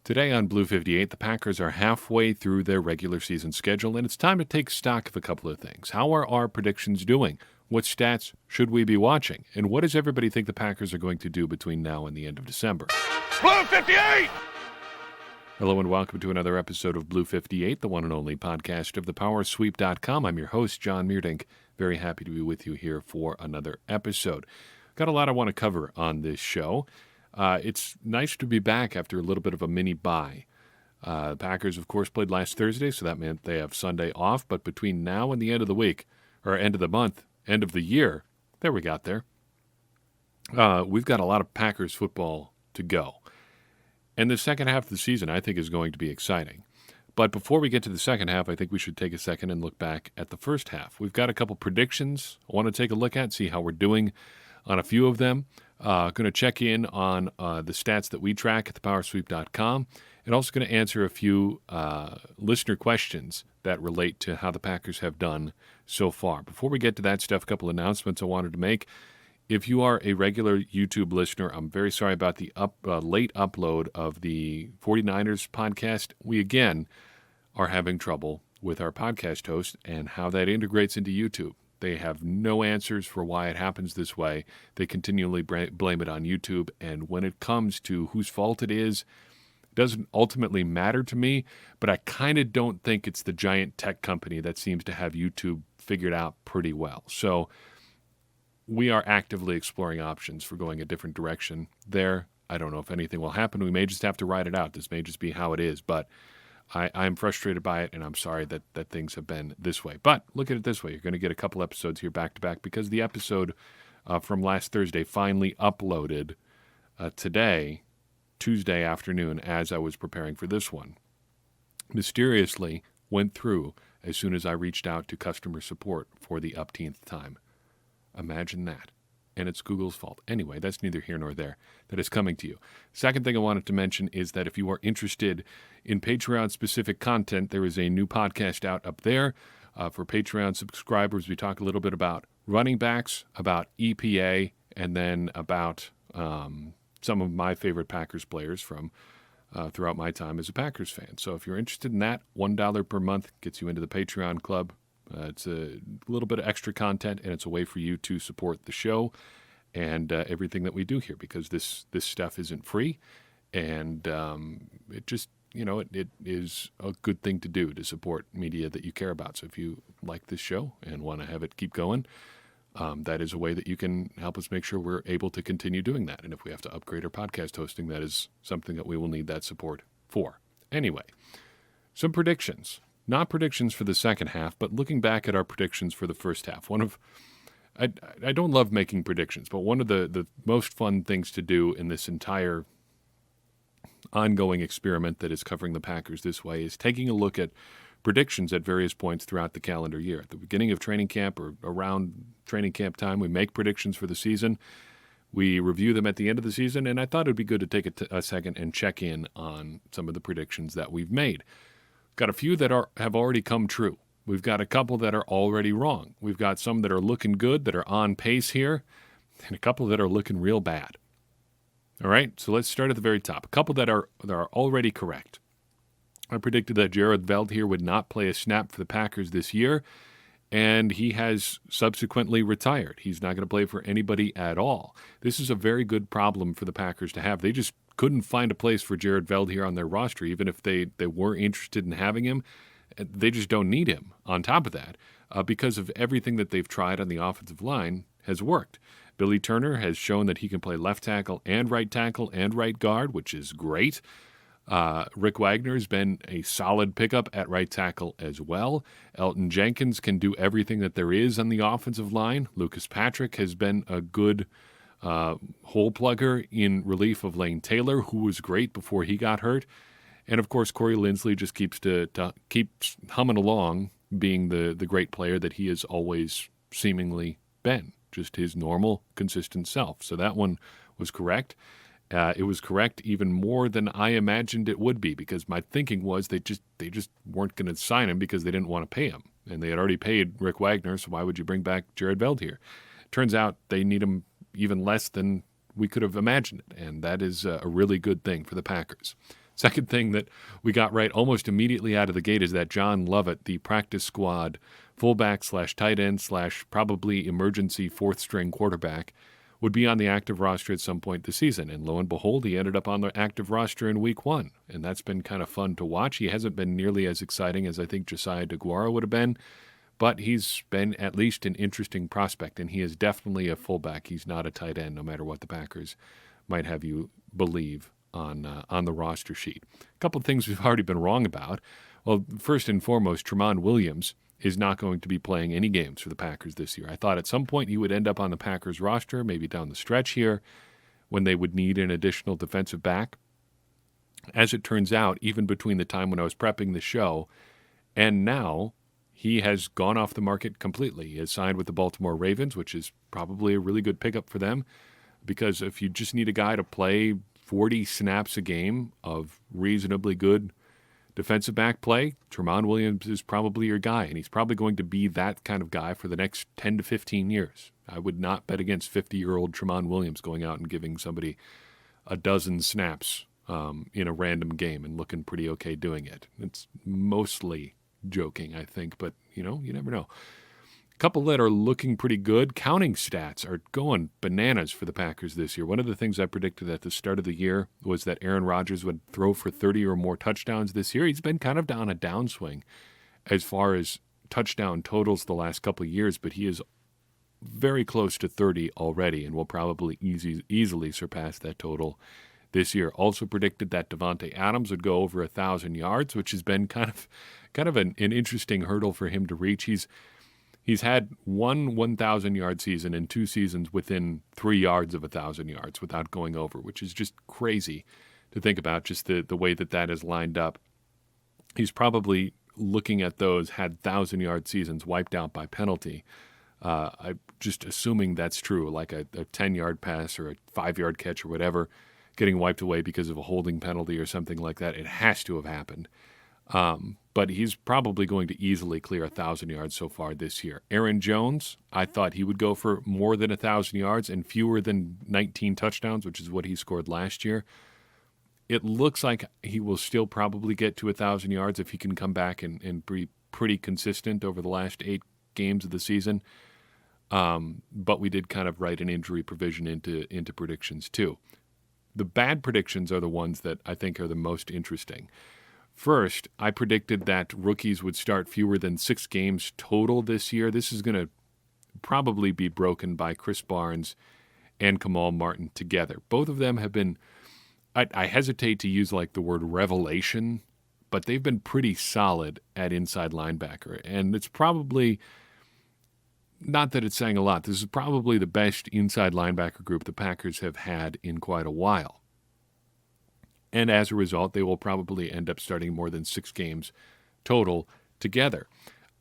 Today on Blue 58, the Packers are halfway through their regular season schedule, and it's time to take stock of a couple of things. How are our predictions doing? What stats should we be watching? And what does everybody think the Packers are going to do between now and the end of December? Blue 58! Hello and welcome to another episode of Blue 58, the one and only podcast of thepowersweep.com. I'm your host, John Meerdink. Very happy to be with you here for another episode. Got a lot I want to cover on this show. It's nice to be back after a little bit of a mini bye. The Packers, of course, played last Thursday, so that meant they have Sunday off. But between now and the end of the week, or end of the month, end of the year, there we got there. We've got a lot of Packers football to go. And the second half of the season, I think, is going to be exciting. But before we get to the second half, I think we should take a second and look back at the first half. We've got a couple predictions I want to take a look at, see how we're doing on a few of them. Going to check in on the stats that we track at thepowersweep.com, and also going to answer a few listener questions that relate to how the Packers have done so far. Before we get to that stuff, a couple announcements I wanted to make. If you are a regular YouTube listener, I'm very sorry about the late upload of the 49ers podcast. We, again, are having trouble with our podcast host and how that integrates into YouTube. They have no answers for why it happens this way. They continually blame it on YouTube, and when it comes to whose fault it is, it doesn't ultimately matter to me, but I kind of don't think it's the giant tech company that seems to have YouTube figured out pretty well. So we are actively exploring options for going a different direction there. I don't know if anything will happen. We may just have to ride it out. This may just be how it is, but I'm frustrated by it, and I'm sorry that things have been this way. But look at it this way. You're going to get a couple episodes here back-to-back because the episode from last Thursday finally uploaded today, Tuesday afternoon, as I was preparing for this one. Mysteriously went through as soon as I reached out to customer support for the upteenth time. Imagine that. And it's Google's fault. Anyway, that's neither here nor there. That is coming to you. Second thing I wanted to mention is that if you are interested in Patreon-specific content, there is a new podcast out up there. For Patreon subscribers, we talk a little bit about running backs, about EPA, and then about some of my favorite Packers players from throughout my time as a Packers fan. So if you're interested in that, $1 per month gets you into the Patreon club. It's a little bit of extra content, and it's a way for you to support the show and everything that we do here, because this stuff isn't free, and it just, it is a good thing to do to support media that you care about. So if you like this show and want to have it keep going, that is a way that you can help us make sure we're able to continue doing that. And if we have to upgrade our podcast hosting, that is something that we will need that support for. Anyway, some predictions. Not predictions for the second half, but looking back at our predictions for the first half. I don't love making predictions, but one of the most fun things to do in this entire ongoing experiment that is covering the Packers this way is taking a look at predictions at various points throughout the calendar year. At the beginning of training camp or around training camp time, we make predictions for the season. We review them at the end of the season, and I thought it would be good to take a second and check in on some of the predictions that we've made. Got a few that have already come true. We've got a couple that are already wrong. We've got some that are looking good, that are on pace here, and a couple that are looking real bad. All right, so let's start at the very top. A couple that are already correct. I predicted that Jared Veldheer would not play a snap for the Packers this year, and he has subsequently retired. He's not going to play for anybody at all. This is a very good problem for the Packers to have. They just couldn't find a place for Jared Veldheer on their roster, even if they were interested in having him. They just don't need him. On top of that, because of everything that they've tried on the offensive line has worked. Billy Turner has shown that he can play left tackle and right guard, which is great. Rick Wagner has been a solid pickup at right tackle as well. Elton Jenkins can do everything that there is on the offensive line. Lucas Patrick has been a good hole plugger in relief of Lane Taylor, who was great before he got hurt. And, of course, Corey Linsley just keeps humming along, being the great player that he has always seemingly been, just his normal, consistent self. So that one was correct. It was correct even more than I imagined it would be, because my thinking was they just weren't going to sign him because they didn't want to pay him. And they had already paid Rick Wagner, so why would you bring back Jared Veldheer? Turns out they need him even less than we could have imagined it, and that is a really good thing for the Packers. Second thing that we got right almost immediately out of the gate is that John Lovett, the practice squad fullback / tight end / probably emergency fourth string quarterback, would be on the active roster at some point this season. And lo and behold, he ended up on the active roster in week 1. And that's been kind of fun to watch. He hasn't been nearly as exciting as I think Josiah DeGuara would have been, but he's been at least an interesting prospect, and he is definitely a fullback. He's not a tight end, no matter what the Packers might have you believe on the roster sheet. A couple of things we've already been wrong about. Well, first and foremost, Tramon Williams is not going to be playing any games for the Packers this year. I thought at some point he would end up on the Packers roster, maybe down the stretch here, when they would need an additional defensive back. As it turns out, even between the time when I was prepping the show and now, he has gone off the market completely. He has signed with the Baltimore Ravens, which is probably a really good pickup for them, because if you just need a guy to play 40 snaps a game of reasonably good defensive back play, Tramon Williams is probably your guy, and he's probably going to be that kind of guy for the next 10 to 15 years. I would not bet against 50-year-old Tramon Williams going out and giving somebody a dozen snaps in a random game and looking pretty okay doing it. It's mostly joking, I think, but, you never know. A couple that are looking pretty good. Counting stats are going bananas for the Packers this year. One of the things I predicted at the start of the year was that Aaron Rodgers would throw for 30 or more touchdowns this year. He's been kind of on a downswing as far as touchdown totals the last couple of years, but he is very close to 30 already and will probably easily surpass that total this year. Also predicted that Devontae Adams would go over 1,000 yards, which has been kind of an interesting hurdle for him to reach. He's had one 1,000-yard season and 2 seasons within 3 yards of 1,000 yards without going over, which is just crazy to think about, just the way that is lined up. He's probably looking at those had 1,000-yard seasons wiped out by penalty. I'm just assuming that's true, like a 10-yard pass or a 5-yard catch or whatever, getting wiped away because of a holding penalty or something like that. It has to have happened. But he's probably going to easily clear 1,000 yards so far this year. Aaron Jones, I thought he would go for more than 1,000 yards and fewer than 19 touchdowns, which is what he scored last year. It looks like he will still probably get to 1,000 yards if he can come back and be pretty consistent over the last 8 games of the season. But we did kind of write an injury provision into predictions too. The bad predictions are the ones that I think are the most interesting. First, I predicted that rookies would start fewer than 6 games total this year. This is going to probably be broken by Chris Barnes and Kamal Martin together. Both of them have been, I hesitate to use like the word revelation, but they've been pretty solid at inside linebacker. And it's probably, not that it's saying a lot, this is probably the best inside linebacker group the Packers have had in quite a while. And as a result, they will probably end up starting more than 6 games total together.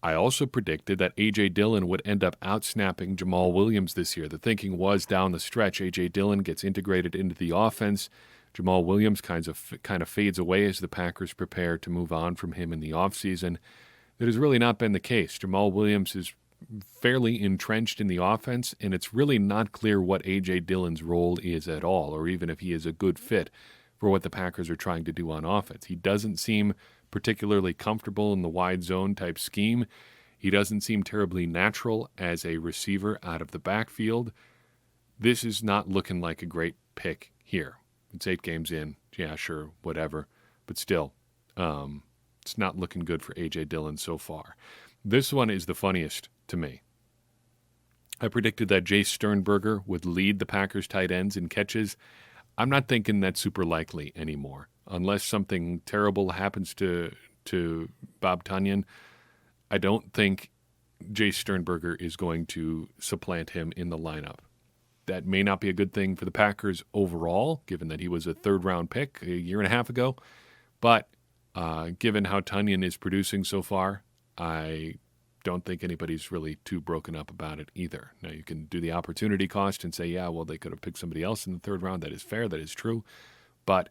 I also predicted that A.J. Dillon would end up outsnapping Jamal Williams this year. The thinking was down the stretch, A.J. Dillon gets integrated into the offense. Jamal Williams kind of fades away as the Packers prepare to move on from him in the offseason. That has really not been the case. Jamal Williams is fairly entrenched in the offense, and it's really not clear what A.J. Dillon's role is at all, or even if he is a good fit for what the Packers are trying to do on offense. He doesn't seem particularly comfortable in the wide zone type scheme. He doesn't seem terribly natural as a receiver out of the backfield. This is not looking like a great pick here. It's 8 games in. Yeah, sure, whatever. But still, it's not looking good for A.J. Dillon so far. This one is the funniest to me. I predicted that Jace Sternberger would lead the Packers tight ends in catches. I'm not thinking that's super likely anymore. Unless something terrible happens to Bob Tonyan, I don't think Jace Sternberger is going to supplant him in the lineup. That may not be a good thing for the Packers overall, given that he was a 3rd-round pick a year and a half ago. But given how Tonyan is producing so far, I don't think anybody's really too broken up about it either. Now, you can do the opportunity cost and say, yeah, well, they could have picked somebody else in the 3rd round. That is fair. That is true. But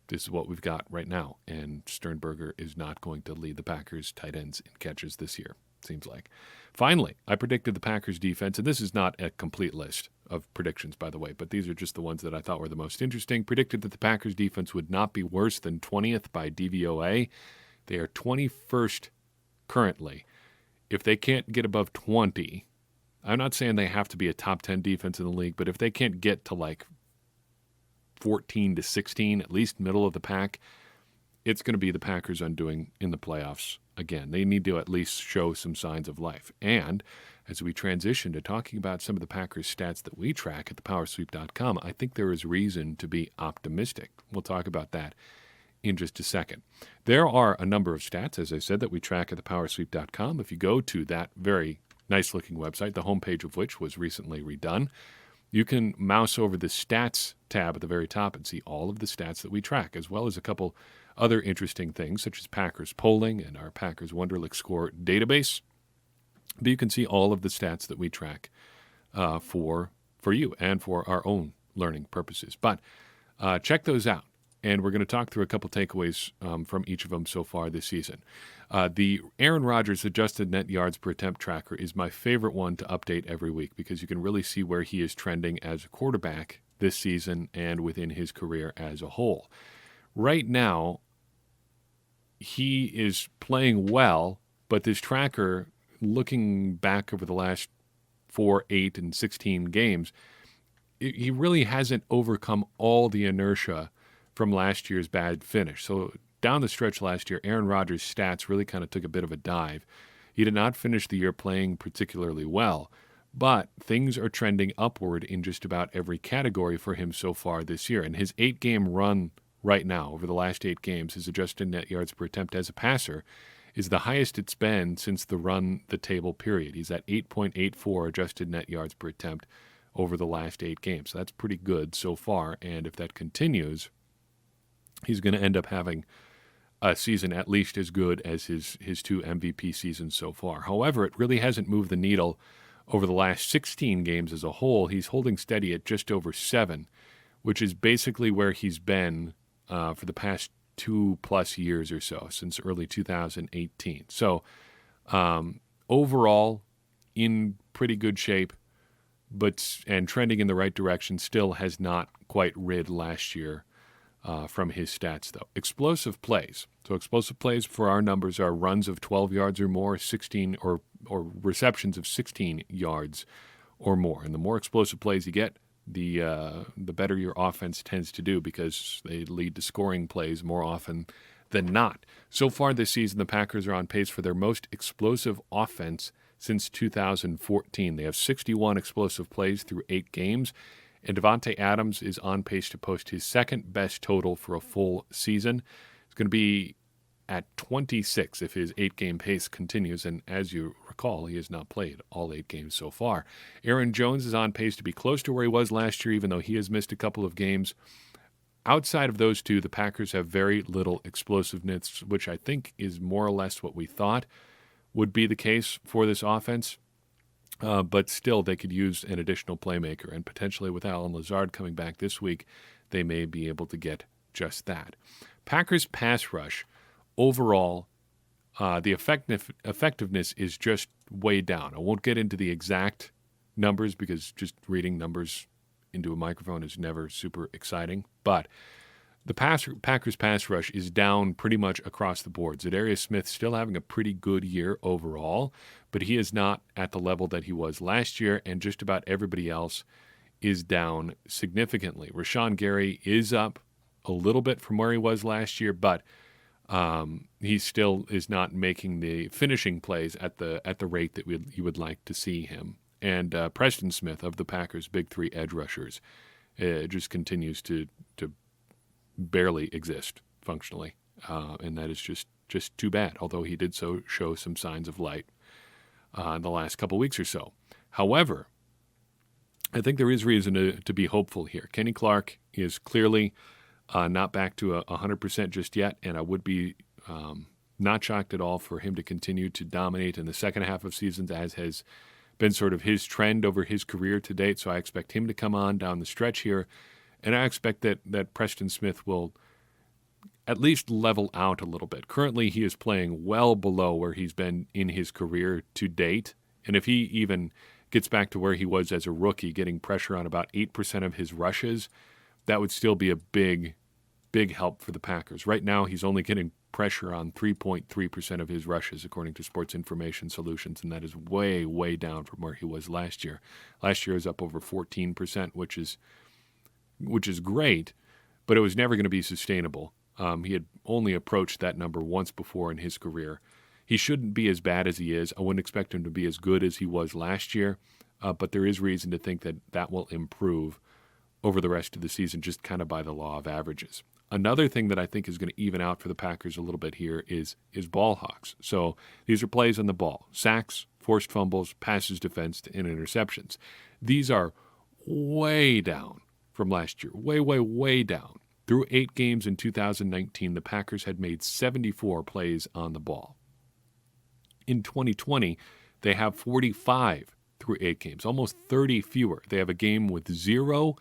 this is what we've got right now. And Sternberger is not going to lead the Packers tight ends in catches this year, seems like. Finally, I predicted the Packers defense, and this is not a complete list. of predictions, by the way, but these are just the ones that I thought were the most interesting. Predicted that the Packers defense would not be worse than 20th by DVOA. They are 21st currently. If they can't get above 20, I'm not saying they have to be a top 10 defense in the league, but if they can't get to like 14 to 16, at least middle of the pack, it's going to be the Packers' undoing in the playoffs again. They need to at least show some signs of life. And as we transition to talking about some of the Packers' stats that we track at thepowersweep.com, I think there is reason to be optimistic. We'll talk about that in just a second. There are a number of stats, as I said, that we track at thepowersweep.com. If you go to that very nice-looking website, the homepage of which was recently redone, you can mouse over the stats tab at the very top and see all of the stats that we track, as well as a couple other interesting things, such as Packers polling and our Packers Wonderlic Score database. But you can see all of the stats that we track for you and for our own learning purposes. But check those out, and we're going to talk through a couple takeaways from each of them so far this season. The Aaron Rodgers adjusted net yards per attempt tracker is my favorite one to update every week because you can really see where he is trending as a quarterback this season and within his career as a whole. Right now, he is playing well, but this tracker, looking back over the last 4, 8, and 16 games, he really hasn't overcome all the inertia from last year's bad finish. So down the stretch last year, Aaron Rodgers' stats really kind of took a bit of a dive. He did not finish the year playing particularly well, but things are trending upward in just about every category for him so far this year. And his 8-game run right now, over the last 8 games, his adjusted net yards per attempt as a passer is the highest it's been since the run-the-table period. He's at 8.84 adjusted net yards per attempt over the last 8 games. So that's pretty good so far, and if that continues, he's going to end up having a season at least as good as his 2 MVP seasons so far. However, it really hasn't moved the needle over the last 16 games as a whole. He's holding steady at just over 7, which is basically where he's been for the past 2+ years or so, since early 2018. So overall, in pretty good shape, and trending in the right direction, still has not quite rid last year from his stats, though. Explosive plays. So explosive plays for our numbers are runs of 12 yards or more, 16 or receptions of 16 yards or more. And the more explosive plays you get, the better your offense tends to do because they lead to scoring plays more often than not. So far this season, the Packers are on pace for their most explosive offense since 2014. They have 61 explosive plays through 8 games, and Davante Adams is on pace to post his second-best total for a full season. It's going to be at 26 if his 8-game pace continues, and as you recall, he has not played all 8 games so far. Aaron Jones is on pace to be close to where he was last year, even though he has missed a couple of games. Outside of those two, the Packers have very little explosiveness, which I think is more or less what we thought would be the case for this offense. But still, they could use an additional playmaker, and potentially with Allen Lazard coming back this week, they may be able to get just that. Packers pass rush, overall, the effectiveness is just way down. I won't get into the exact numbers because just reading numbers into a microphone is never super exciting, but the Packers pass rush is down pretty much across the board. Za'Darius Smith still having a pretty good year overall, but he is not at the level that he was last year, and just about everybody else is down significantly. Rashawn Gary is up a little bit from where he was last year, but he still is not making the finishing plays at the rate that you would like to see him. And Preston Smith of the Packers' big 3 edge rushers just continues to barely exist functionally, and that is just too bad, although he did show some signs of light in the last couple weeks or so. However, I think there is reason to be hopeful here. Kenny Clark is clearly not back to 100% just yet, and I would be not shocked at all for him to continue to dominate in the second half of seasons, as has been sort of his trend over his career to date. So I expect him to come on down the stretch here. And I expect that Preston Smith will at least level out a little bit. Currently, he is playing well below where he's been in his career to date. And if he even gets back to where he was as a rookie, getting pressure on about 8% of his rushes, that would still be a big help for the Packers. Right now, he's only getting pressure on 3.3% of his rushes, according to Sports Information Solutions, and that is way, way down from where he was last year. Last year was up over 14%, which is great, but it was never going to be sustainable. He had only approached that number once before in his career. He shouldn't be as bad as he is. I wouldn't expect him to be as good as he was last year, but there is reason to think that that will improve over the rest of the season, just kind of by the law of averages. Another thing that I think is going to even out for the Packers a little bit here is ball hawks. So these are plays on the ball: sacks, forced fumbles, passes defensed, and interceptions. These are way down from last year, way, way, way down. Through 8 games in 2019, the Packers had made 74 plays on the ball. In 2020, they have 45 through 8 games, almost 30 fewer. They have a game with 0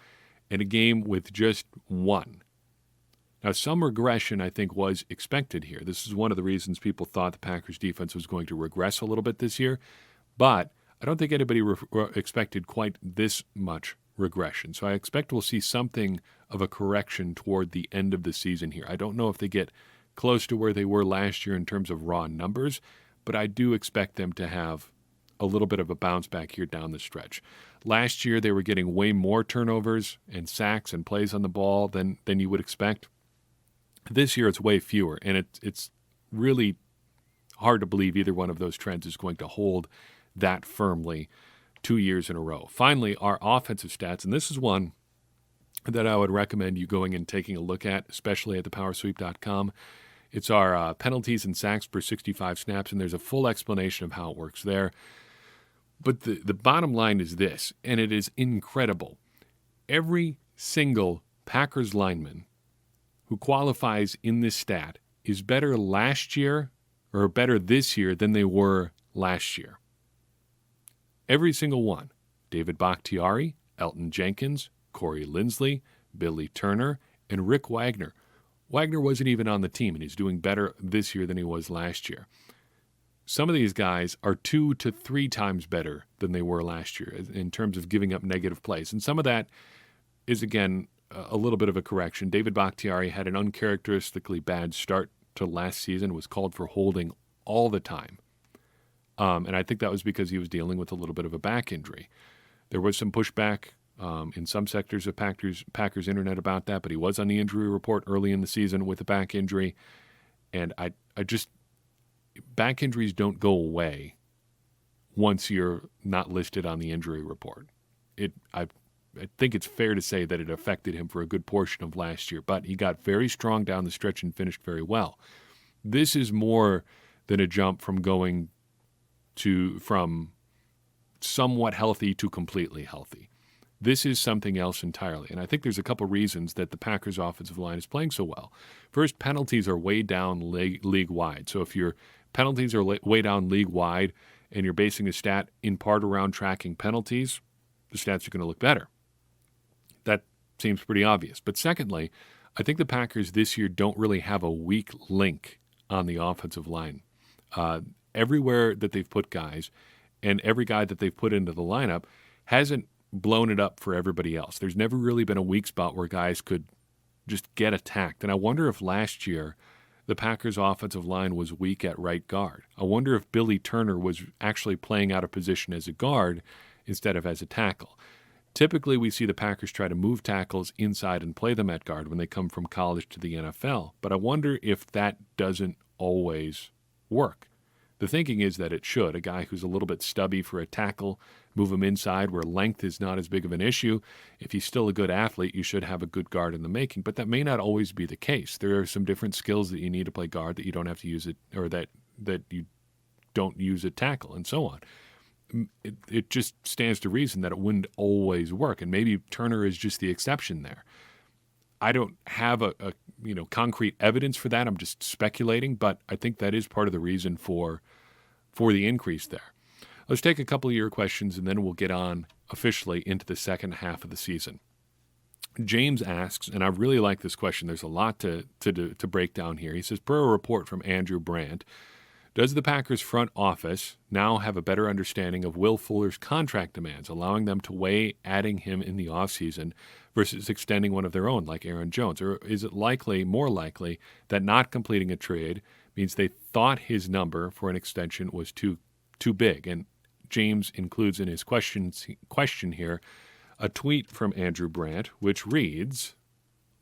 and a game with just 1. Now, some regression, I think, was expected here. This is one of the reasons people thought the Packers' defense was going to regress a little bit this year, but I don't think anybody expected quite this much regression. So I expect we'll see something of a correction toward the end of the season here. I don't know if they get close to where they were last year in terms of raw numbers, but I do expect them to have a little bit of a bounce back here down the stretch. Last year, they were getting way more turnovers and sacks and plays on the ball than you would expect. This year, it's way fewer, and it's really hard to believe either one of those trends is going to hold that firmly 2 years in a row. Finally, our offensive stats, and this is one that I would recommend you going and taking a look at, especially at thepowersweep.com. It's our penalties and sacks per 65 snaps, and there's a full explanation of how it works there. But the bottom line is this, and it is incredible. Every single Packers lineman who qualifies in this stat is better last year or better this year than they were last year. Every single one. David Bakhtiari, Elton Jenkins, Corey Linsley, Billy Turner, and Rick Wagner. Wagner wasn't even on the team, and he's doing better this year than he was last year. Some of these guys are 2 to 3 times better than they were last year in terms of giving up negative plays. And some of that is, again, a little bit of a correction. David Bakhtiari had an uncharacteristically bad start to last season, was called for holding all the time. And I think that was because he was dealing with a little bit of a back injury. There was some pushback in some sectors of Packers internet about that, but he was on the injury report early in the season with a back injury. And I just, back injuries don't go away once you're not listed on the injury report. I think it's fair to say that it affected him for a good portion of last year, but he got very strong down the stretch and finished very well. This is more than a jump from going from somewhat healthy to completely healthy. This is something else entirely, and I think there's a couple reasons that the Packers' offensive line is playing so well. First, penalties are way down league-wide. So if your penalties are way down league-wide and you're basing a stat in part around tracking penalties, the stats are going to look better. That seems pretty obvious. But secondly, I think the Packers this year don't really have a weak link on the offensive line. Everywhere that they've put guys and every guy that they've put into the lineup hasn't blown it up for everybody else. There's never really been a weak spot where guys could just get attacked. And I wonder if last year the Packers' offensive line was weak at right guard. I wonder if Billy Turner was actually playing out of position as a guard instead of as a tackle. Typically, we see the Packers try to move tackles inside and play them at guard when they come from college to the NFL. But I wonder if that doesn't always work. The thinking is that it should. A guy who's a little bit stubby for a tackle, move him inside where length is not as big of an issue. If he's still a good athlete, you should have a good guard in the making. But that may not always be the case. There are some different skills that you need to play guard that you don't have to use it, or that you don't use at tackle, and so on. It just stands to reason that it wouldn't always work, and maybe Turner is just the exception there. I don't have a concrete evidence for that. I'm just speculating, but I think that is part of the reason for the increase there. Let's take a couple of your questions, and then we'll get on officially into the second half of the season. James asks, and I really like this question. There's a lot to break down here. He says, per a report from Andrew Brandt, Does the Packers front office now have a better understanding of Will Fuller's contract demands, allowing them to weigh adding him in the offseason versus extending one of their own like Aaron Jones? Or is it more likely, that not completing a trade means they thought his number for an extension was too big? And James includes in his question here a tweet from Andrew Brandt, which reads,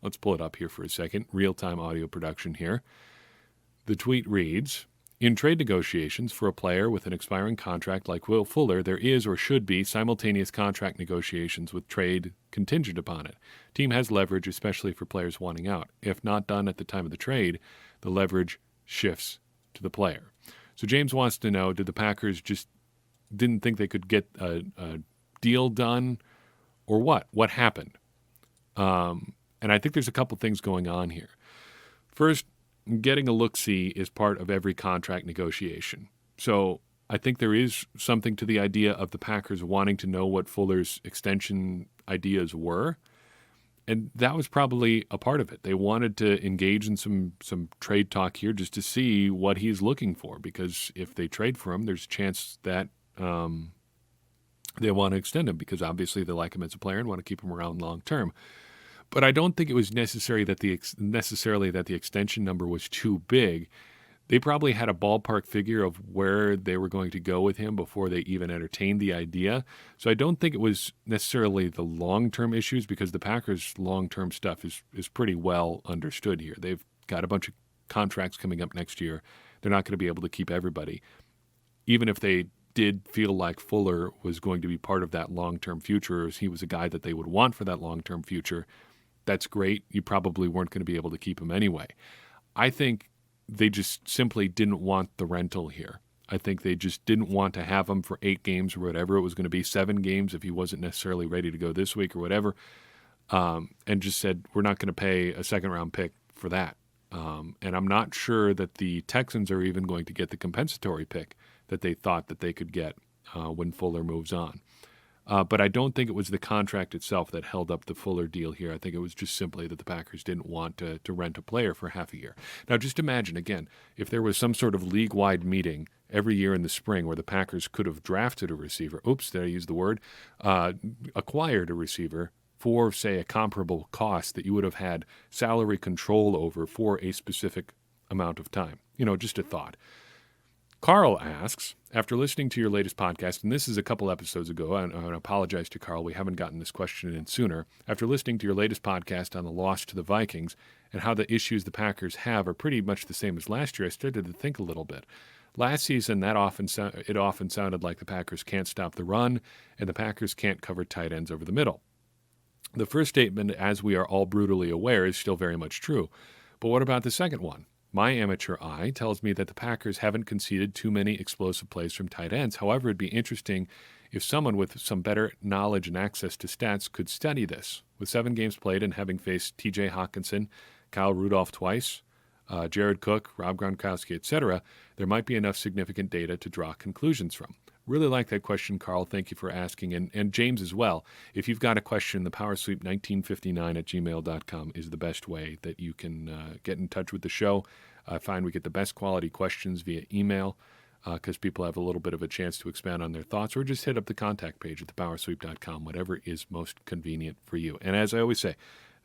let's pull it up here for a second, real-time audio production here. The tweet reads, in trade negotiations for a player with an expiring contract like Will Fuller, there is or should be simultaneous contract negotiations with trade contingent upon it. Team has leverage, especially for players wanting out. If not done at the time of the trade, the leverage shifts to the player. So James wants to know, did the Packers just didn't think they could get a deal done, or what? What happened? And I think there's a couple things going on here. First, getting a look-see is part of every contract negotiation. So I think there is something to the idea of the Packers wanting to know what Fuller's extension ideas were, and that was probably a part of it. They wanted to engage in some trade talk here just to see what he's looking for, because if they trade for him, there's a chance that they want to extend him, because obviously they like him as a player and want to keep him around long term. But I don't think it was necessarily that the extension number was too big. They probably had a ballpark figure of where they were going to go with him before they even entertained the idea. So I don't think it was necessarily the long-term issues, because the Packers' long-term stuff is pretty well understood here. They've got a bunch of contracts coming up next year. They're not going to be able to keep everybody. Even if they did feel like Fuller was going to be part of that long-term future, or he was a guy that they would want for that long-term future, that's great. You probably weren't going to be able to keep him anyway. I think they just simply didn't want the rental here. I think they just didn't want to have him for 8 games or whatever it was going to be, 7 games if he wasn't necessarily ready to go this week or whatever, and just said, we're not going to pay a second-round pick for that. And I'm not sure that the Texans are even going to get the compensatory pick that they thought that they could get when Fuller moves on. But I don't think it was the contract itself that held up the Fuller deal here. I think it was just simply that the Packers didn't want to rent a player for half a year. Now, just imagine, again, if there was some sort of league-wide meeting every year in the spring where the Packers could have drafted a receiver, did I use the word, acquired a receiver for, say, a comparable cost that you would have had salary control over for a specific amount of time. Just a thought. Carl asks, after listening to your latest podcast, and this is a couple episodes ago, and I apologize to Carl, we haven't gotten this question in sooner. After listening to your latest podcast on the loss to the Vikings and how the issues the Packers have are pretty much the same as last year, I started to think a little bit. Last season, it often sounded like the Packers can't stop the run and the Packers can't cover tight ends over the middle. The first statement, as we are all brutally aware, is still very much true. But what about the second one? My amateur eye tells me that the Packers haven't conceded too many explosive plays from tight ends. However, it'd be interesting if someone with some better knowledge and access to stats could study this. With 7 games played and having faced T.J. Hawkinson, Kyle Rudolph twice, Jared Cook, Rob Gronkowski, etc., there might be enough significant data to draw conclusions from. Really like that question, Carl. Thank you for asking. And James as well. If you've got a question, the powersweep1959@gmail.com is the best way that you can get in touch with the show. I find we get the best quality questions via email because people have a little bit of a chance to expand on their thoughts, or just hit up the contact page at thepowersweep.com, whatever is most convenient for you. And as I always say,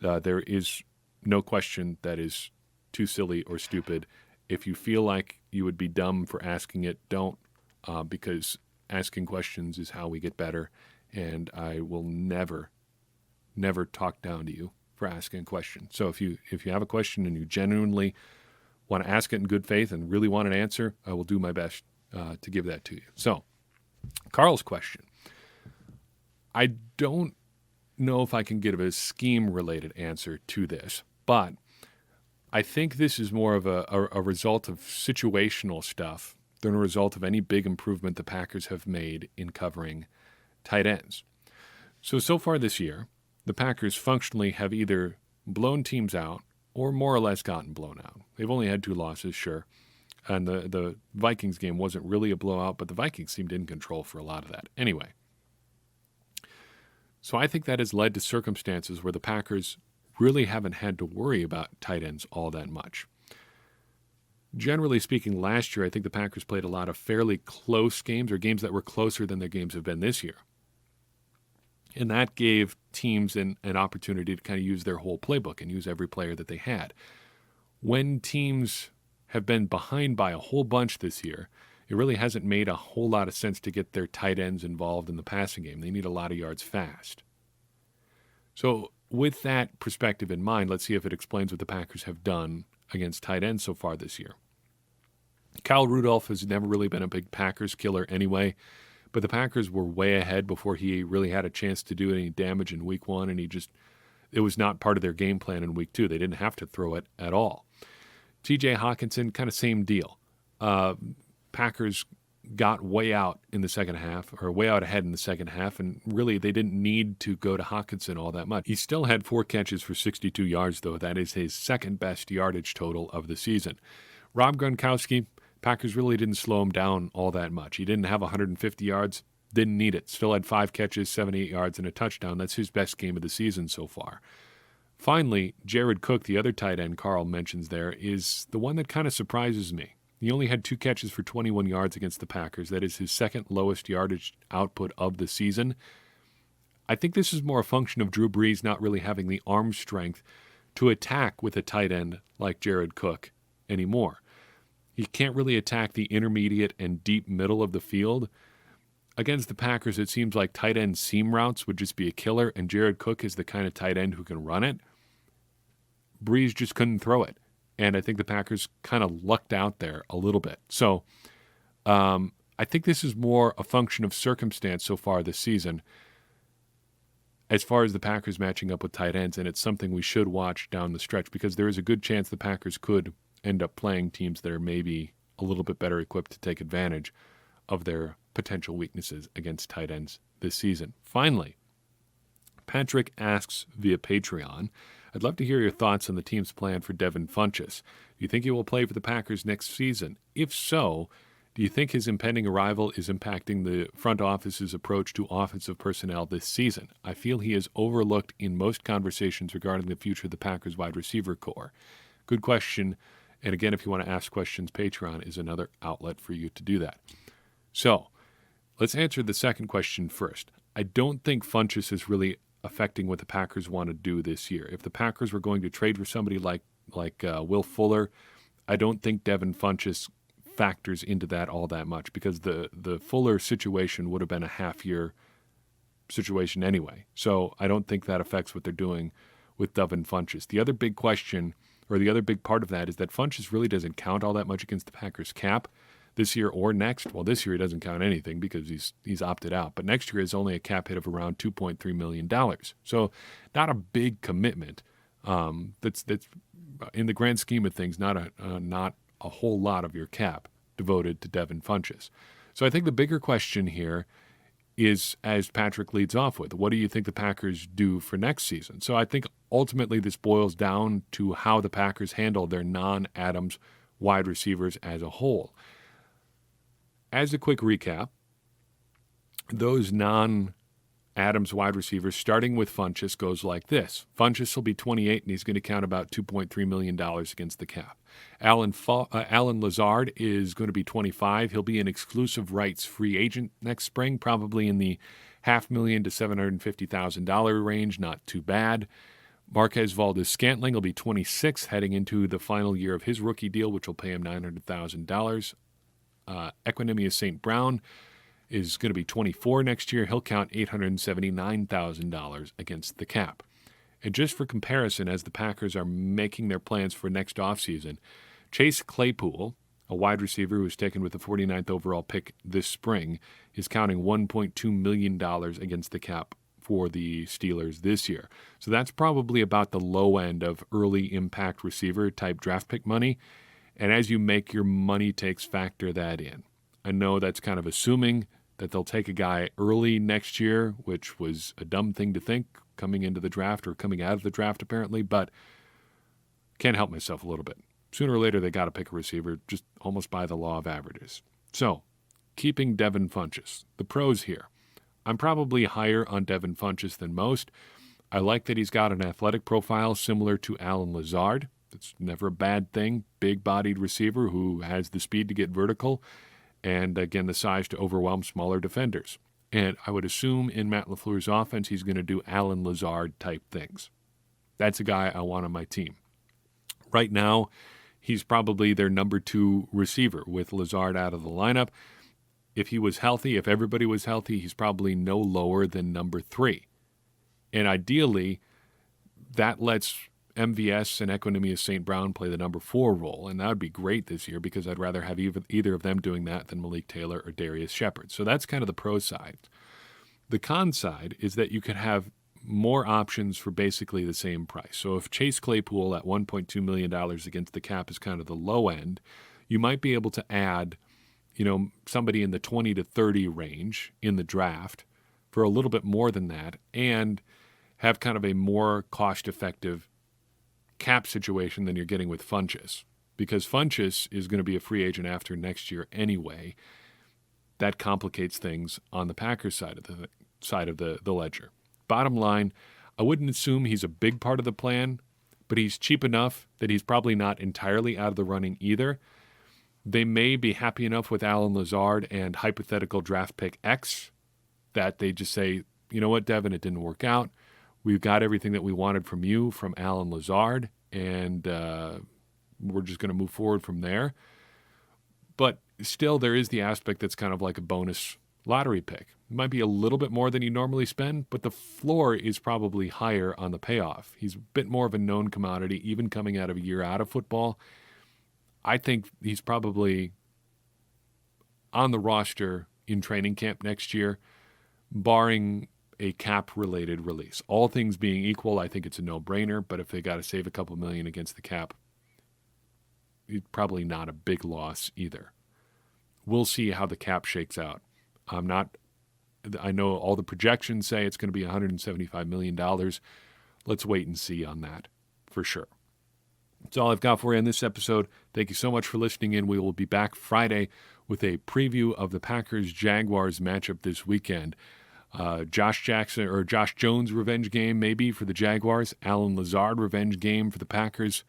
there is no question that is too silly or stupid. If you feel like you would be dumb for asking it, don't, because asking questions is how we get better, and I will never talk down to you for asking a question. So if you have a question and you genuinely want to ask it in good faith and really want an answer, I will do my best to give that to you. So, Carl's question. I don't know if I can give a scheme-related answer to this, but I think this is more of a result of situational stuff than a result of any big improvement the Packers have made in covering tight ends. So far this year, the Packers functionally have either blown teams out or more or less gotten blown out. They've only had 2 losses, sure, and the Vikings game wasn't really a blowout, but the Vikings seemed in control for a lot of that. Anyway, so I think that has led to circumstances where the Packers really haven't had to worry about tight ends all that much. Generally speaking, last year, I think the Packers played a lot of fairly close games or games that were closer than their games have been this year. And that gave teams an opportunity to kind of use their whole playbook and use every player that they had. When teams have been behind by a whole bunch this year, it really hasn't made a whole lot of sense to get their tight ends involved in the passing game. They need a lot of yards fast. So with that perspective in mind, let's see if it explains what the Packers have done against tight ends so far this year. Kyle Rudolph has never really been a big Packers killer anyway, but the Packers were way ahead before he really had a chance to do any damage in week 1, and it was not part of their game plan in week 2. They didn't have to throw it at all. TJ Hawkinson, kind of same deal. Packers got way out in the second half, or way out ahead in the second half, and really they didn't need to go to Hawkinson all that much. He still had 4 catches for 62 yards, though. That is his second best yardage total of the season. Rob Gronkowski, Packers really didn't slow him down all that much. He didn't have 150 yards, didn't need it. Still had 5 catches, 78 yards, and a touchdown. That's his best game of the season so far. Finally, Jared Cook, the other tight end Carl mentions there, is the one that kind of surprises me. He only had 2 catches for 21 yards against the Packers. That is his second lowest yardage output of the season. I think this is more a function of Drew Brees not really having the arm strength to attack with a tight end like Jared Cook anymore. He can't really attack the intermediate and deep middle of the field. Against the Packers, it seems like tight end seam routes would just be a killer, and Jared Cook is the kind of tight end who can run it. Brees just couldn't throw it. And I think the Packers kind of lucked out there a little bit. So I think this is more a function of circumstance so far this season as far as the Packers matching up with tight ends, and it's something we should watch down the stretch because there is a good chance the Packers could end up playing teams that are maybe a little bit better equipped to take advantage of their potential weaknesses against tight ends this season. Finally, Patrick asks via Patreon, I'd love to hear your thoughts on the team's plan for Devin Funchess. Do you think he will play for the Packers next season? If so, do you think his impending arrival is impacting the front office's approach to offensive personnel this season? I feel he is overlooked in most conversations regarding the future of the Packers wide receiver core. Good question. And again, if you want to ask questions, Patreon is another outlet for you to do that. So let's answer the second question first. I don't think Funchess is really affecting what the Packers want to do this year. If the Packers were going to trade for somebody like Will Fuller, I don't think Devin Funchess factors into that all that much because the Fuller situation would have been a half-year situation anyway. So I don't think that affects what they're doing with Devin Funchess. The other big question, or the other big part of that, is that Funchess really doesn't count all that much against the Packers cap this year or next. Well, this year he doesn't count anything because he's opted out. But next year is only a cap hit of around $2.3 million. So not a big commitment. That's in the grand scheme of things, not a whole lot of your cap devoted to Devin Funchess. So I think the bigger question here is, as Patrick leads off with, what do you think the Packers do for next season? So I think ultimately this boils down to how the Packers handle their non-Adams wide receivers as a whole. As a quick recap, those non-Adams wide receivers, starting with Funchess, goes like this. Funchess will be 28, and he's going to count about $2.3 million against the cap. Allen Lazard is going to be 25. He'll be an exclusive rights free agent next spring, probably in the $500,000 to $750,000 range. Not too bad. Marquez Valdes-Scantling will be 26, heading into the final year of his rookie deal, which will pay him $900,000. Equinemius St. Brown is going to be 24 next year. He'll count $879,000 against the cap. And just for comparison, as the Packers are making their plans for next offseason, Chase Claypool, a wide receiver who was taken with the 49th overall pick this spring, is counting $1.2 million against the cap for the Steelers this year. So that's probably about the low end of early impact receiver type draft pick money. And as you make your money takes, factor that in. I know that's kind of assuming that they'll take a guy early next year, which was a dumb thing to think coming into the draft or coming out of the draft apparently, but can't help myself a little bit. Sooner or later they got to pick a receiver just almost by the law of averages. So, keeping Devin Funchess. The pros here. I'm probably higher on Devin Funchess than most. I like that he's got an athletic profile similar to Allen Lazard. It's never a bad thing. Big-bodied receiver who has the speed to get vertical and, again, the size to overwhelm smaller defenders. And I would assume in Matt LaFleur's offense he's going to do Allen Lazard-type things. That's a guy I want on my team. Right now, he's probably their number 2 receiver with Lazard out of the lineup. If he was healthy, if everybody was healthy, he's probably no lower than number 3. And ideally, that lets MVS and Equanimeous St. Brown play the number 4 role, and that would be great this year because I'd rather have either of them doing that than Malik Taylor or Darius Shepard. So that's kind of the pro side. The con side is that you could have more options for basically the same price. So if Chase Claypool at $1.2 million against the cap is kind of the low end, you might be able to add, somebody in the 20 to 30 range in the draft for a little bit more than that and have kind of a more cost-effective cap situation than you're getting with Funchess. Because Funchess is going to be a free agent after next year anyway. That complicates things on the Packers side of the ledger. Bottom line, I wouldn't assume he's a big part of the plan, but he's cheap enough that he's probably not entirely out of the running either. They may be happy enough with Allen Lazard and hypothetical draft pick X that they just say, you know what, Devin, it didn't work out. We've got everything that we wanted from you, from Allen Lazard, and we're just going to move forward from there. But still, there is the aspect that's kind of like a bonus lottery pick. It might be a little bit more than you normally spend, but the floor is probably higher on the payoff. He's a bit more of a known commodity, even coming out of a year out of football. I think he's probably on the roster in training camp next year, barring a cap-related release. All things being equal, I think it's a no-brainer, but if they got to save a couple million against the cap, it's probably not a big loss either. We'll see how the cap shakes out. I know all the projections say it's going to be $175 million. Let's wait and see on that for sure. That's all I've got for you in this episode. Thank you so much for listening in. We will be back Friday with a preview of the Packers-Jaguars matchup this weekend. Josh Jones revenge game maybe for the Jaguars. Allen Lazard revenge game for the Packers.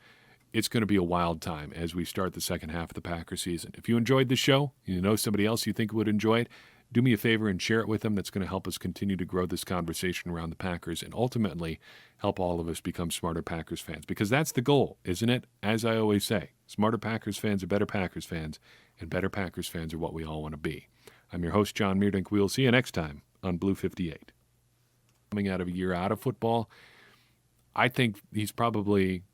It's going to be a wild time as we start the second half of the Packers season. If you enjoyed the show, you know somebody else you think would enjoy it, do me a favor and share it with them. That's going to help us continue to grow this conversation around the Packers and ultimately help all of us become smarter Packers fans. Because that's the goal, isn't it? As I always say, smarter Packers fans are better Packers fans, and better Packers fans are what we all want to be. I'm your host, John Meerdink. We'll see you next time on Blue 58. Coming out of a year out of football, I think he's probably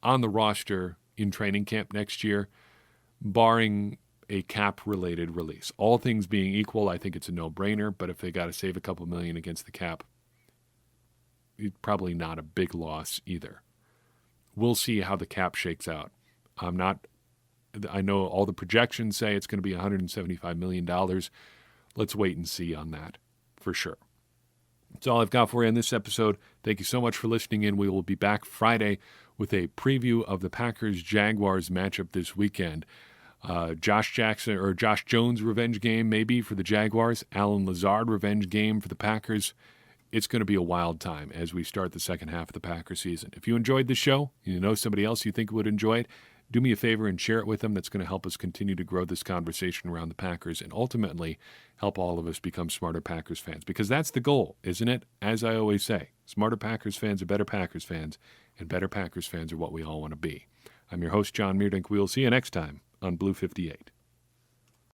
on the roster in training camp next year, barring a cap-related release. All things being equal, I think it's a no-brainer, but if they got to save a couple million against the cap, it's probably not a big loss either. We'll see how the cap shakes out. I know all the projections say it's going to be $175 million. Let's wait and see on that for sure. That's all I've got for you in this episode. Thank you so much for listening in. We will be back Friday with a preview of the Packers-Jaguars matchup this weekend. Josh Jones revenge game maybe for the Jaguars. Allen Lazard revenge game for the Packers. It's going to be a wild time as we start the second half of the Packers season. If you enjoyed the show, you know somebody else you think would enjoy it, do me a favor and share it with them. That's going to help us continue to grow this conversation around the Packers and ultimately help all of us become smarter Packers fans. Because that's the goal, isn't it? As I always say, smarter Packers fans are better Packers fans, and better Packers fans are what we all want to be. I'm your host, John Meerdink. We'll see you next time on Blue 58.